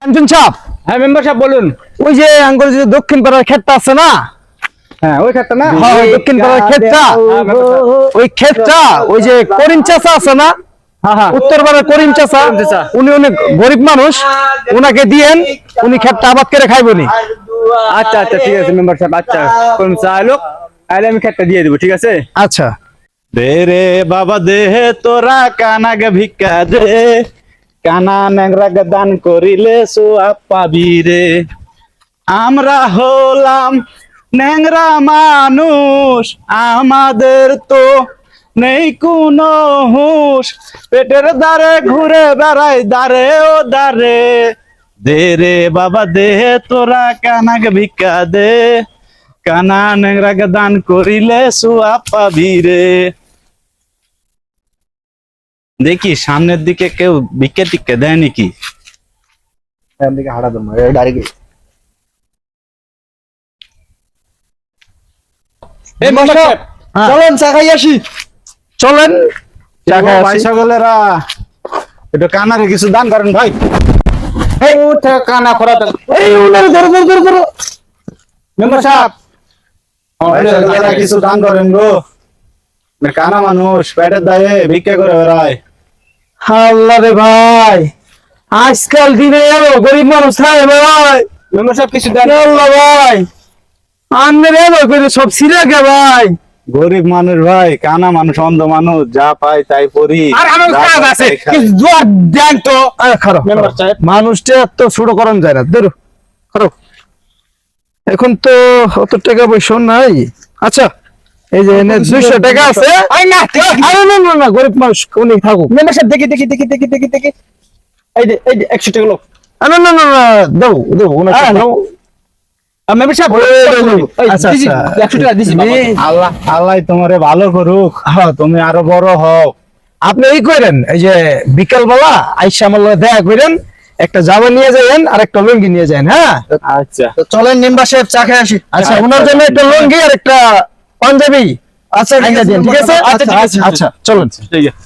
কাঞ্চন সাহেব, হ্যাঁ মেম্বার সাহেব বলুন। ওই যে আঙ্গুল যে দক্ষিণ পাড়ার ক্ষেতটা আছে না, হ্যাঁ ওই ক্ষেতটা না, হ্যাঁ, ওই দক্ষিণ পাড়ার ক্ষেতটা, ওই ক্ষেতটা ওই যে করিম চাচা আছে না, হ্যাঁ হ্যাঁ উত্তর পাড়ার করিম চাচা, উনি অনেক গরিব মানুষ, উনাকে দিয়েন, উনি ক্ষেতটা আবাদ করে খাইবনি। আচ্ছা আচ্ছা ঠিক আছে মেম্বার সাহেব, আচ্ছা কোন চাইলো আইলে আমি ক্ষেতটা দিয়ে দেবো, ঠিক আছে। আচ্ছা, দে রে বাবা দে তোরা কানাগে ভিক্ষা দে, কানা ন্যাংরাগে দান করিলে সোয়াব পাবি রে। আমরা হলাম ন্যাংরা মানুষ, আমাদের তো নেই কোনো হুঁশ, পেটের দ্বারে ঘুরে বেড়াই দারে ও দারে। দে রে বাবা দে তোরা কানাগে ভিক্ষা দে, কানা ন্যাংরাগে দান করিলে সোয়াব পাবি রে। দেখি সামনের দিকে কেউ ভিক্ষা টিক্ষা দেয় নাকি। দিকে হাঁটা দেবো ডাইরেক্ট। এই মেম্বার সাহেব হ্যাঁ। চলেন চা খাই আসি। চলেন চা খাই ভাই আসি। সকলেরা একটু কানারে কিছু দান করেন ভাই। এই উঠে কানা খরা এই উনারে ধরো ধরো ধরো ধরো। মেম্বার সাহেব ভাই সকলেরা কিছু দান করেন গো, কানা মানুষ পেটের দায়ে ভিক্ষা করে বেড়ায়। আল্লাহ রে ভাই, আজকাল দিনে এলো গরিব মানুষ থাকে ভাই। মেম্বার সাহেব কিছু দেন। আল্লাহ ভাই, আন্নের এলো করে সব ছিঁড়ে গে ভাই। গরিব মানুষ ভাই, কানা মানুষ, অন্ধ মানুষ, যা পাই তাই পরি। আর আমার কাজ আছে, কিছু জোয়ার দেন তো। আরে খারাপ মেম্বার সাহেব মানুষটা এত ছোট করণ যায় না, ধরো খারাপ। এখন তো অত টাকা পয়সা নাই। আচ্ছা, এই যে এনে 200 টাকা আছে। আই না আরে না না না, গরিব মানুষ উনি থাকুক। মেম্বার সাহেব দেখি দেখি দেখি দেখি দেখি দেখি এই যে 100 টাকা লোক। না না না না, দাও দাও ওনাকে দাও। মেম্বার সাহেব আচ্ছা, দিছি, আচ্ছা। 100 টাকা দিছি বাবা। আল্লাহ আল্লাহ তোমারে ভালো করুক, হ্যাঁ। তুমি আরো বড় হও। আপনি এই করেন, এই যে বিকাল বেলা আইসা আমার লগে দেখা করেন, একটা জামা নিয়ে যাবেন আর একটা লুঙ্গি নিয়ে যান। হ্যাঁ আচ্ছা তো চলেন মেম্বার সাহেব চা খেয়ে আসি। আচ্ছা, ওনার জন্য একটা লুঙ্গি আর একটা পাঞ্জাবি আচ্ছা আইনা দিন, ঠিক আছে? আচ্ছা ঠিক আছে। আচ্ছা চলুন। ঠিক আছে।